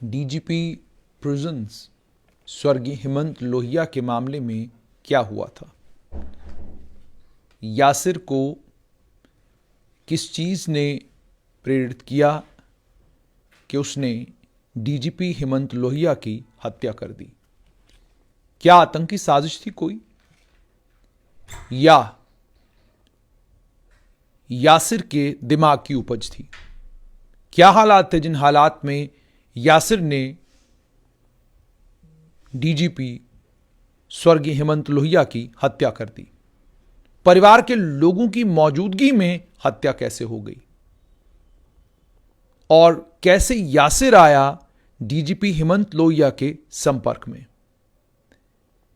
DGP prisons स्वर्गीय हेमंत लोहिया के मामले में क्या हुआ था। यासिर को किस चीज ने प्रेरित किया कि उसने डीजीपी हेमंत लोहिया की हत्या कर दी। क्या आतंकी साजिश थी कोई, या यासिर के दिमाग की उपज थी। क्या हालात थे जिन हालात में यासिर ने डीजीपी स्वर्गीय हेमंत लोहिया की हत्या कर दी। परिवार के लोगों की मौजूदगी में हत्या कैसे हो गई, और कैसे यासिर आया डीजीपी हेमंत लोहिया के संपर्क में।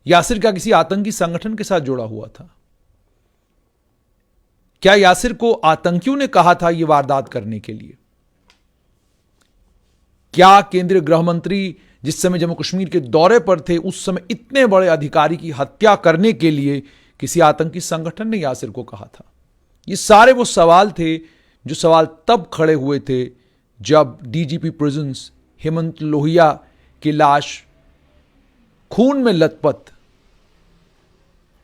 यासिर क्या किसी आतंकी संगठन के साथ जुड़ा हुआ था? क्या यासिर को आतंकियों ने कहा था यह वारदात करने के लिए? क्या केंद्रीय गृह मंत्री जिस समय जम्मू कश्मीर के दौरे पर थे, उस समय इतने बड़े अधिकारी की हत्या करने के लिए किसी आतंकी संगठन ने यासिर को कहा था? ये सारे वो सवाल थे जो सवाल तब खड़े हुए थे जब डीजीपी प्रिजन्स हेमंत लोहिया की लाश खून में लथपथ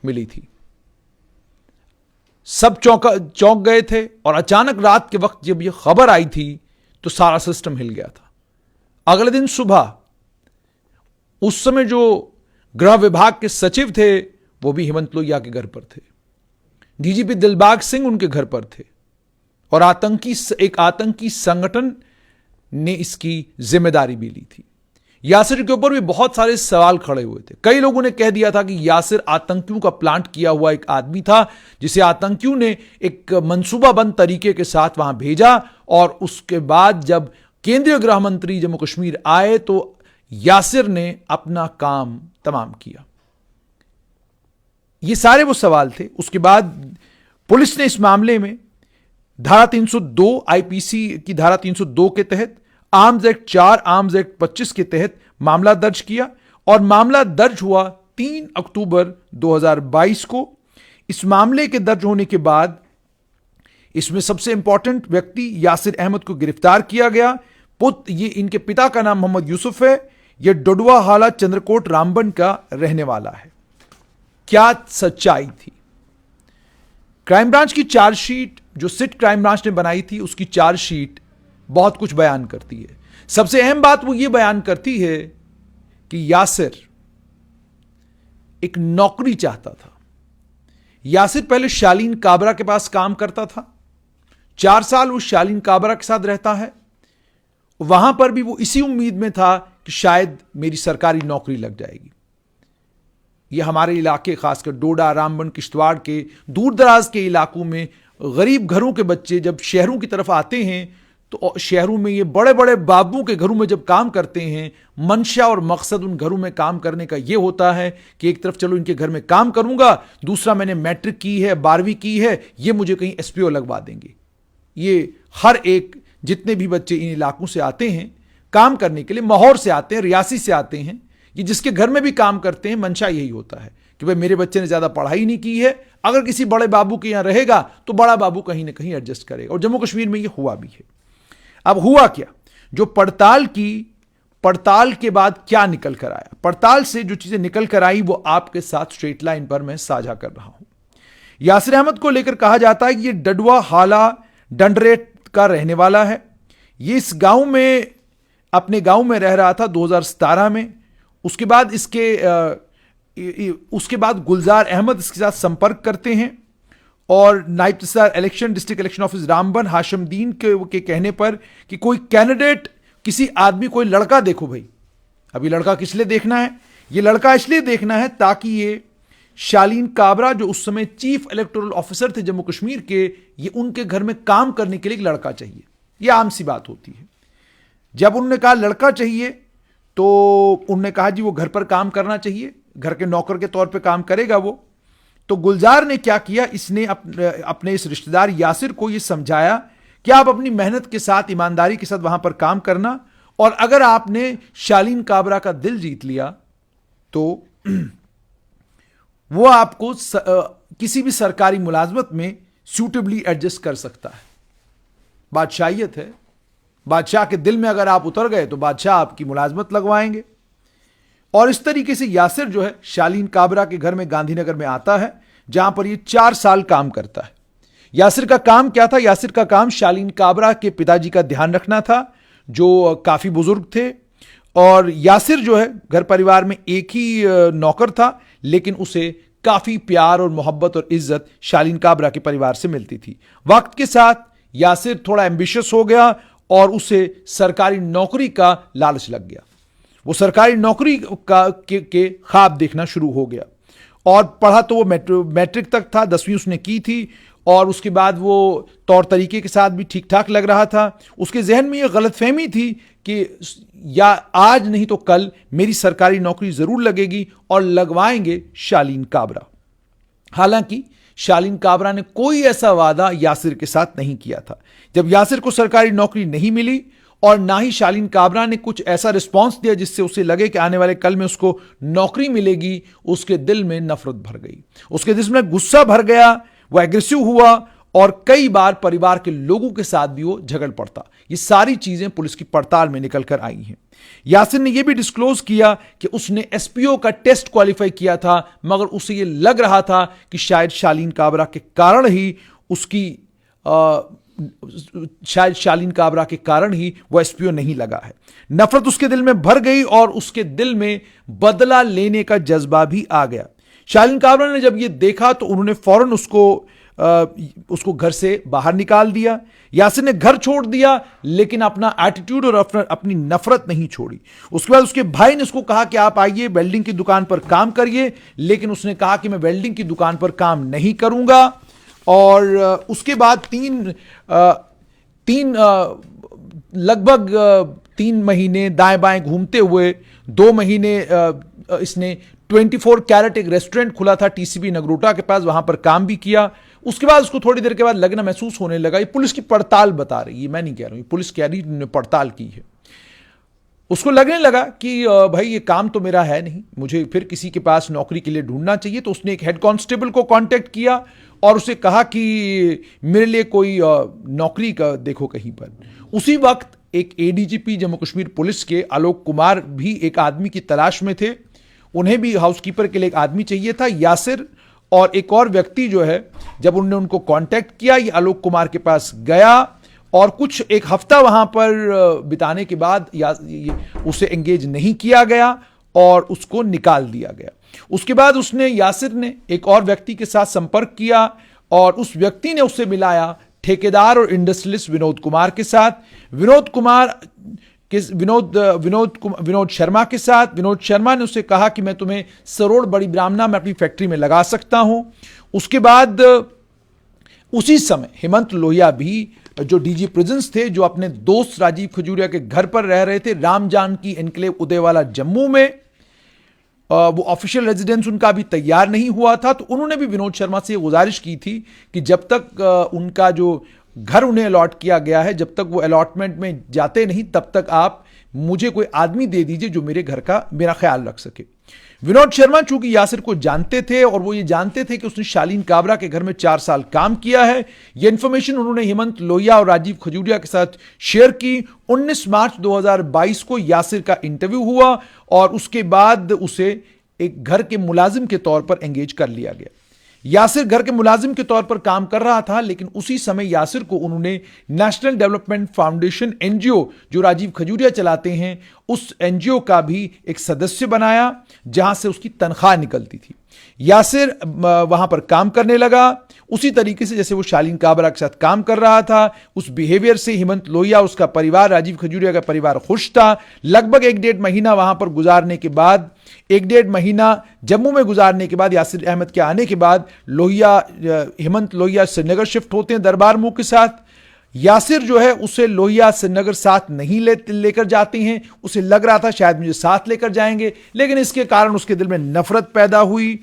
मिली थी। सब चौंक गए थे, और अचानक रात के वक्त जब यह खबर आई थी तो सारा सिस्टम हिल गया था। अगले दिन सुबह उस समय जो गृह विभाग के सचिव थे वो भी हेमंत लोहिया के घर पर थे। डीजीपी दिलबाग सिंह उनके घर पर थे, और एक आतंकी संगठन ने इसकी जिम्मेदारी भी ली थी। यासिर के ऊपर भी बहुत सारे सवाल खड़े हुए थे। कई लोगों ने कह दिया था कि यासिर आतंकियों का प्लांट किया हुआ एक आदमी था, जिसे आतंकियों ने एक मंसूबाबंद तरीके के साथ वहां भेजा, और उसके बाद जब केंद्रीय गृह मंत्री जम्मू कश्मीर आए तो यासिर ने अपना काम तमाम किया। ये सारे वो सवाल थे। उसके बाद पुलिस ने इस मामले में धारा 302 आईपीसी की धारा 302 के तहत, आर्म्स एक्ट 4, आर्म्स एक्ट 25 के तहत मामला दर्ज किया, और मामला दर्ज हुआ 3 अक्टूबर 2022 को। इस मामले के दर्ज होने के बाद इसमें सबसे इंपॉर्टेंट व्यक्ति यासिर अहमद को गिरफ्तार किया गया। ये इनके पिता का नाम मोहम्मद यूसुफ है। यह डोडवा हाला चंद्रकोट रामबन का रहने वाला है। क्या सच्चाई थी? क्राइम ब्रांच की चार्जशीट जो सिट क्राइम ब्रांच ने बनाई थी, उसकी चार्जशीट बहुत कुछ बयान करती है। सबसे अहम बात वो ये बयान करती है कि यासिर एक नौकरी चाहता था। यासिर पहले शालीन काबरा के पास काम करता था। 4 साल वो शालीन काबरा के साथ रहता है। वहां पर भी वो इसी उम्मीद में था कि शायद मेरी सरकारी नौकरी लग जाएगी। ये हमारे इलाके, खासकर डोडा, रामबन, किश्तवाड़ के दूर दराज के इलाकों में गरीब घरों के बच्चे जब शहरों की तरफ आते हैं तो शहरों में ये बड़े बड़े बाबुओं के घरों में जब काम करते हैं, मंशा और मकसद उन घरों में काम करने का ये होता है कि एक तरफ चलो इनके घर में काम करूंगा, दूसरा मैंने मैट्रिक की है, 12वीं की है, ये मुझे कहीं एसपीओ लगवा देंगे। ये हर एक जितने भी बच्चे इन इलाकों से आते हैं काम करने के लिए, माहौर से आते हैं, रियासी से आते हैं, ये जिसके घर में भी काम करते हैं, मंशा यही होता है कि भाई मेरे बच्चे ने ज्यादा पढ़ाई नहीं की है, अगर किसी बड़े बाबू के यहां रहेगा तो बड़ा बाबू कहीं ना कहीं एडजस्ट करेगा। और जम्मू कश्मीर में ये हुआ भी है। अब हुआ क्या, जो पड़ताल के बाद क्या निकल कर आया, पड़ताल से जो चीजें निकल कर आई वो आपके साथ स्ट्रेट लाइन पर मैं साझा कर रहा हूं। यासिर अहमद को लेकर कहा जाता है कि ये डडवा हाला डंडरेट का रहने वाला है। ये इस गांव में, अपने गांव में रह रहा था 2017 में। उसके बाद गुलजार अहमद इसके साथ संपर्क करते हैं, और नायब तहसीलदार election, district election office Ramban Hashamdin के कहने पर कि कोई कैंडिडेट, किसी आदमी, कोई लड़का देखो भाई। अभी लड़का किस लिए देखना है? ये लड़का इसलिए देखना है ताकि ये शालीन काबरा जो उस समय चीफ इलेक्टोरल ऑफिसर थे जम्मू कश्मीर के, ये उनके घर में काम करने के लिए एक लड़का चाहिए। यह आम सी बात होती है। जब उन्होंने कहा लड़का चाहिए तो उन्होंने कहा जी वो घर पर काम करना चाहिए, घर के नौकर के तौर पे काम करेगा वो। तो गुलजार ने क्या किया, इसने अपने इस रिश्तेदार यासिर को ये समझाया कि आप अपनी मेहनत के साथ, ईमानदारी के साथ वहां पर काम करना, और अगर आपने शालीन काबरा का दिल जीत लिया तो वो आपको किसी भी सरकारी मुलाजमत में सूटेबली एडजस्ट कर सकता है। बादशाहियत है, बादशाह के दिल में अगर आप उतर गए तो बादशाह आपकी मुलाजमत लगवाएंगे। और इस तरीके से यासिर जो है शालीन काबरा के घर में गांधीनगर में आता है, जहां पर ये 4 साल काम करता है। यासिर का काम क्या था? यासिर का काम शालीन काबरा के पिताजी का ध्यान रखना था, जो काफी बुजुर्ग थे। और यासिर जो है घर परिवार में एक ही नौकर था, लेकिन उसे काफी प्यार और मोहब्बत और इज्जत शालीन काबरा के परिवार से मिलती थी। वक्त के साथ यासिर थोड़ा एम्बिशियस हो गया और उसे सरकारी नौकरी का लालच लग गया। वो सरकारी नौकरी के ख्वाब देखना शुरू हो गया। और पढ़ा तो वो मैट्रिक तक था, 10वीं उसने की थी, और उसके बाद वो तौर तरीके के साथ भी ठीक ठाक लग रहा था। उसके जहन में ये गलतफहमी थी कि या आज नहीं तो कल मेरी सरकारी नौकरी जरूर लगेगी और लगवाएंगे शालीन काबरा। हालांकि शालीन काबरा ने कोई ऐसा वादा यासिर के साथ नहीं किया था। जब यासिर को सरकारी नौकरी नहीं मिली और ना ही शालीन काबरा ने कुछ ऐसा रिस्पॉन्स दिया जिससे उसे लगे कि आने वाले कल में उसको नौकरी मिलेगी, उसके दिल में नफरत भर गई, उसके दिल में गुस्सा भर गया, वो एग्रेसिव हुआ और कई बार परिवार के लोगों के साथ भी वो झगड़ पड़ता। ये सारी चीजें पुलिस की पड़ताल में निकल कर आई हैं। यासिर ने यह भी डिस्क्लोज किया कि उसने एसपीओ का टेस्ट क्वालिफाई किया था, मगर उसे यह लग रहा था कि शायद शालीन काबरा के कारण ही वो एसपीओ नहीं लगा है। नफरत उसके दिल में भर गई और उसके दिल में बदला लेने का जज्बा भी आ गया। शालीन काबरा ने जब यह देखा तो उन्होंने फौरन उसको घर से बाहर निकाल दिया। यासिर ने घर छोड़ दिया, लेकिन अपना एटीट्यूड और अपनी नफरत नहीं छोड़ी। उसके बाद उसके भाई ने उसको कहा कि आप आइए वेल्डिंग की दुकान पर काम करिए, लेकिन उसने कहा कि मैं वेल्डिंग की दुकान पर काम नहीं करूंगा। और उसके बाद लगभग 3 महीने दाएं बाएं घूमते हुए 2 महीने इसने 24 कैरेट एक रेस्टोरेंट खुला था टीसीबी नगरोटा के पास, वहां पर काम भी किया। उसके बाद उसको थोड़ी देर के बाद लगना महसूस होने लगा, ये पुलिस की पड़ताल बता रही है, मैं नहीं कह रहा हूं, पुलिस कह रही ने पड़ताल की है। उसको लगने लगा कि भाई ये काम तो मेरा है नहीं, मुझे फिर किसी के पास नौकरी के लिए ढूंढना चाहिए। तो उसने एक हेड कांस्टेबल को कांटेक्ट किया और उसे कहा कि मेरे लिए कोई नौकरी का देखो कहीं पर। उसी वक्त एक एडीजीपी जम्मू कश्मीर पुलिस के आलोक कुमार भी एक आदमी की तलाश में थे। उन्हें भी हाउसकीपर के लिए एक आदमी चाहिए था। यासिर और एक और व्यक्ति जो है, जब उन्होंने उनको कांटेक्ट किया, ये आलोक कुमार के पास गया और कुछ एक हफ्ता वहां पर बिताने के बाद उसे एंगेज नहीं किया गया और उसको निकाल दिया गया। उसके बाद यासिर ने एक और व्यक्ति के साथ संपर्क किया और उस व्यक्ति ने उससे मिलाया ठेकेदार और इंडस्ट्रियलिस्ट विनोद कुमार के साथ। विनोद शर्मा के साथ। विनोद शर्मा ने उससे कहा कि मैं तुम्हें सरोड़ बड़ी ब्राह्मणा में अपनी फैक्ट्री में लगा सकता हूं। उसके बाद उसी समय हेमंत लोहिया भी, जो डीजी प्रिजन्स थे, जो अपने दोस्त राजीव खजूरिया के घर पर रह रहे थे राम जानकी एनक्लेव उदयवाला जम्मू में, वो ऑफिशियल रेजिडेंस उनका भी तैयार नहीं हुआ था। तो उन्होंने भी विनोद शर्मा से गुजारिश की थी कि जब तक उनका जो घर उन्हें अलॉट किया गया है, जब तक वो अलॉटमेंट में जाते नहीं, तब तक आप मुझे कोई आदमी दे दीजिए जो मेरा ख्याल रख सके। विनोद शर्मा चूंकि यासिर को जानते थे और वो ये जानते थे कि उसने शालीन काबरा के घर में 4 साल काम किया है, ये इंफॉर्मेशन उन्होंने हेमंत लोहिया और राजीव खजूरिया के साथ शेयर की। 19 मार्च 2022 को यासिर का इंटरव्यू हुआ और उसके बाद उसे एक घर के मुलाजिम के तौर पर एंगेज कर लिया गया। यासिर घर के मुलाजिम के तौर पर काम कर रहा था, लेकिन उसी समय यासिर को उन्होंने नेशनल डेवलपमेंट फाउंडेशन एनजीओ, जो राजीव खजूरिया चलाते हैं, उस एनजीओ का भी एक सदस्य बनाया, जहां से उसकी तनख्वाह निकलती थी। यासिर वहां पर काम करने लगा उसी तरीके से जैसे वो शालीन काबरा के साथ काम कर रहा था। उस बिहेवियर से हेमंत लोहिया, उसका परिवार, राजीव खजूरिया का परिवार खुश था। लगभग 1-1.5 महीना वहां पर गुजारने के बाद, 1-1.5 महीना जम्मू में गुजारने के बाद, यासिर अहमद के आने के बाद हेमंत लोहिया श्रीनगर शिफ्ट होते हैं दरबार मुंह के साथ। यासिर जो है उसे लोहिया श्रीनगर साथ नहीं लेकर जाते हैं। उसे लग रहा था शायद मुझे साथ लेकर जाएंगे, लेकिन इसके कारण उसके दिल में नफरत पैदा हुई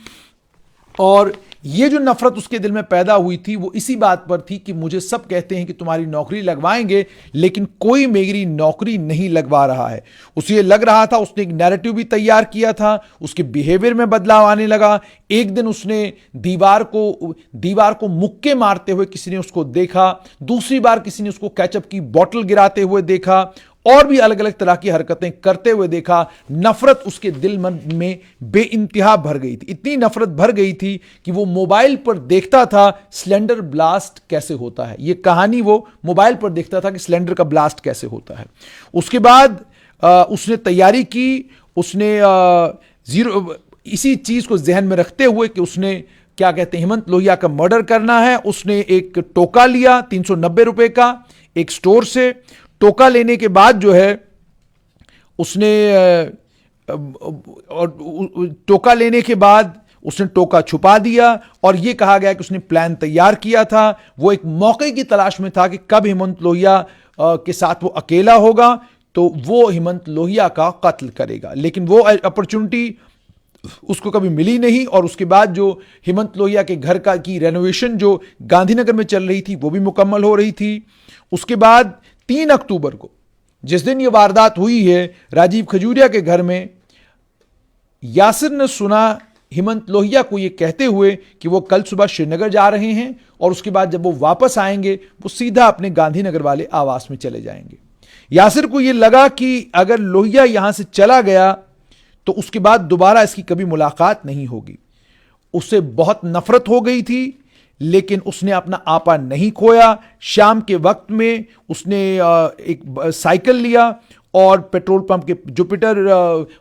और ये जो नफरत उसके दिल में पैदा हुई थी वो इसी बात पर थी कि मुझे सब कहते हैं कि तुम्हारी नौकरी लगवाएंगे, लेकिन कोई मेरी नौकरी नहीं लगवा रहा है। उसे ये लग रहा था, उसने एक नैरेटिव भी तैयार किया था, उसके बिहेवियर में बदलाव आने लगा। एक दिन उसने दीवार को मुक्के मारते हुए किसी ने उसको देखा, दूसरी बार किसी ने उसको केचप की बोतल गिराते हुए देखा, और भी अलग अलग तरह की हरकतें करते हुए देखा। नफरत उसके दिल में बेइंतहा भर गई थी। इतनी नफरत भर गई थी कि वो मोबाइल पर देखता था सिलेंडर ब्लास्ट कैसे होता है। ये कहानी वो मोबाइल पर देखता था कि सिलेंडर का ब्लास्ट कैसे होता है। उसके बाद उसने तैयारी की। उसने इसी चीज को जहन में रखते हुए कि उसने क्या कहते हैं हेमंत लोहिया का मर्डर करना है, उसने एक टोका लिया 390 रुपए का एक स्टोर से। टोका लेने के बाद जो है उसने टोका लेने के बाद उसने टोका छुपा दिया, और यह कहा गया कि उसने प्लान तैयार किया था। वो एक मौके की तलाश में था कि कब हेमंत लोहिया के साथ वो अकेला होगा तो वो हेमंत लोहिया का कत्ल करेगा, लेकिन वो अपॉर्चुनिटी उसको कभी मिली नहीं। और उसके बाद जो हेमंत लोहिया के घर की रेनोवेशन जो गांधीनगर में चल रही थी वो भी मुकम्मल हो रही थी। उसके बाद 3 अक्टूबर को जिस दिन ये वारदात हुई है राजीव खजूरिया के घर में, यासिर ने सुना हेमंत लोहिया को ये कहते हुए कि वो कल सुबह श्रीनगर जा रहे हैं, और उसके बाद जब वो वापस आएंगे वो सीधा अपने गांधीनगर वाले आवास में चले जाएंगे। यासिर को ये लगा कि अगर लोहिया यहां से चला गया तो उसके बाद दोबारा इसकी कभी मुलाकात नहीं होगी। उससे बहुत नफरत हो गई थी, लेकिन उसने अपना आपा नहीं खोया। शाम के वक्त में उसने एक साइकिल लिया और पेट्रोल पंप के जुपिटर,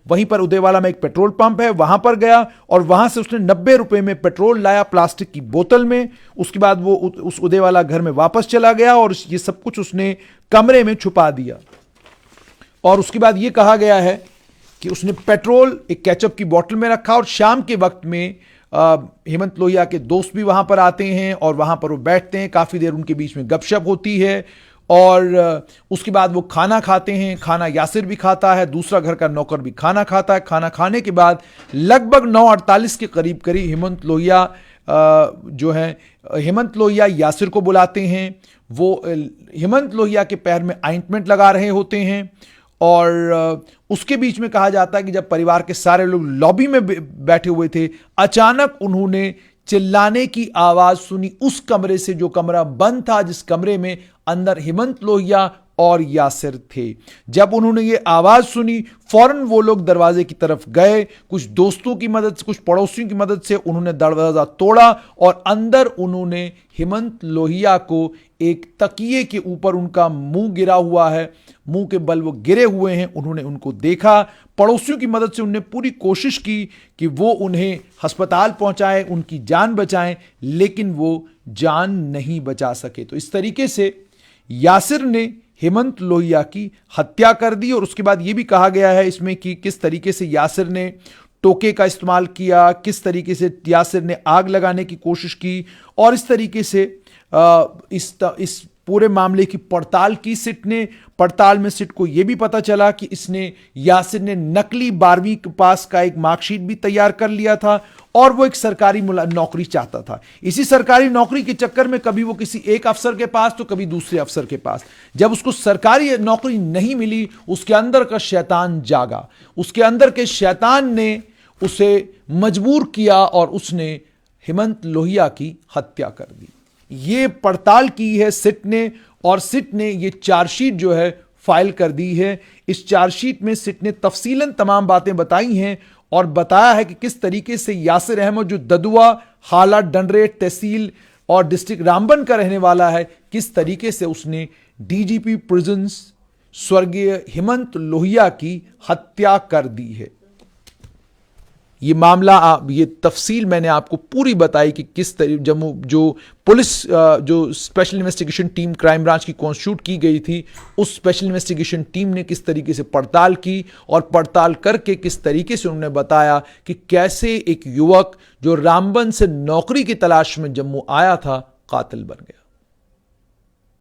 वहीं पर उदयवाला में एक पेट्रोल पंप है, वहां पर गया और वहां से उसने 90 रुपए में पेट्रोल लाया प्लास्टिक की बोतल में। उसके बाद वो उस उदयवाला घर में वापस चला गया और ये सब कुछ उसने कमरे में छुपा दिया। और उसके बाद ये कहा गया है कि उसने पेट्रोल एक केचप की बोतल में रखा, और शाम के वक्त में हेमंत लोहिया के दोस्त भी वहां पर आते हैं और वहां पर वो बैठते हैं। काफी देर उनके बीच में गपशप होती है, और उसके बाद वो खाना खाते हैं। खाना यासिर भी खाता है, दूसरा घर का नौकर भी खाना खाता है। खाना खाने के बाद लगभग 9:48 के करीब करीब हेमंत लोहिया जो है हेमंत लोहिया यासिर को बुलाते हैं। वो हेमंत लोहिया के पैर में ऑइंटमेंट लगा रहे होते हैं, और उसके बीच में कहा जाता है कि जब परिवार के सारे लोग लॉबी में बैठे हुए थे, अचानक उन्होंने चिल्लाने की आवाज सुनी उस कमरे से जो कमरा बंद था, जिस कमरे में अंदर हेमंत लोहिया और यासिर थे। जब उन्होंने ये आवाज सुनी फौरन वो लोग दरवाजे की तरफ गए। कुछ दोस्तों की मदद से, कुछ पड़ोसियों की मदद से उन्होंने दरवाजा तोड़ा और अंदर उन्होंने हेमंत लोहिया को एक तकिए के ऊपर, उनका मुंह गिरा हुआ है, मुंह के बल वो गिरे हुए हैं, उन्होंने उनको देखा। पड़ोसियों की मदद से उन्होंने पूरी कोशिश की कि वो उन्हें अस्पताल पहुंचाए, उनकी जान बचाएं, लेकिन वो जान नहीं बचा सके। तो इस तरीके से यासिर ने हेमंत लोहिया की हत्या कर दी। और उसके बाद यह भी कहा गया है इसमें कि किस तरीके से यासिर ने टोके का इस्तेमाल किया, किस तरीके से यासिर ने आग लगाने की कोशिश की, और इस तरीके से इस पूरे मामले की पड़ताल की सिट ने। पड़ताल में सिट को यह भी पता चला कि यासिर ने नकली 12वीं पास का एक मार्कशीट भी तैयार कर लिया था, और वो एक सरकारी नौकरी चाहता था। इसी सरकारी नौकरी के चक्कर में कभी वो किसी एक अफसर के पास तो कभी दूसरे अफसर के पास। जब उसको सरकारी नौकरी नहीं मिली, उसके अंदर का शैतान जागा। उसके अंदर के शैतान ने उसे मजबूर किया और उसने हेमंत लोहिया की हत्या कर दी। ये पड़ताल की है सिट ने, और सिट ने ये चार्जशीट जो है फाइल कर दी है। इस चार्जशीट में सिट ने तफसीलन तमाम बातें बताई हैं और बताया है कि किस तरीके से यासिर अहमद, जो ददुआ, हाला, डंडरेट तहसील और डिस्ट्रिक्ट रामबन का रहने वाला है, किस तरीके से उसने डीजीपी प्रिजन्स स्वर्गीय हेमंत लोहिया की हत्या कर दी है। ये मामला, ये तफसील मैंने आपको पूरी बताई कि किस तरीके जो पुलिस, जो special investigation team crime branch की कॉन्स्टिट्यूट की गई थी, उस स्पेशल इन्वेस्टिगेशन टीम ने किस तरीके से पड़ताल की, और पड़ताल करके किस तरीके से उन्होंने बताया कि कैसे एक युवक जो रामबन से नौकरी की तलाश में जम्मू आया था, कातिल बन गया।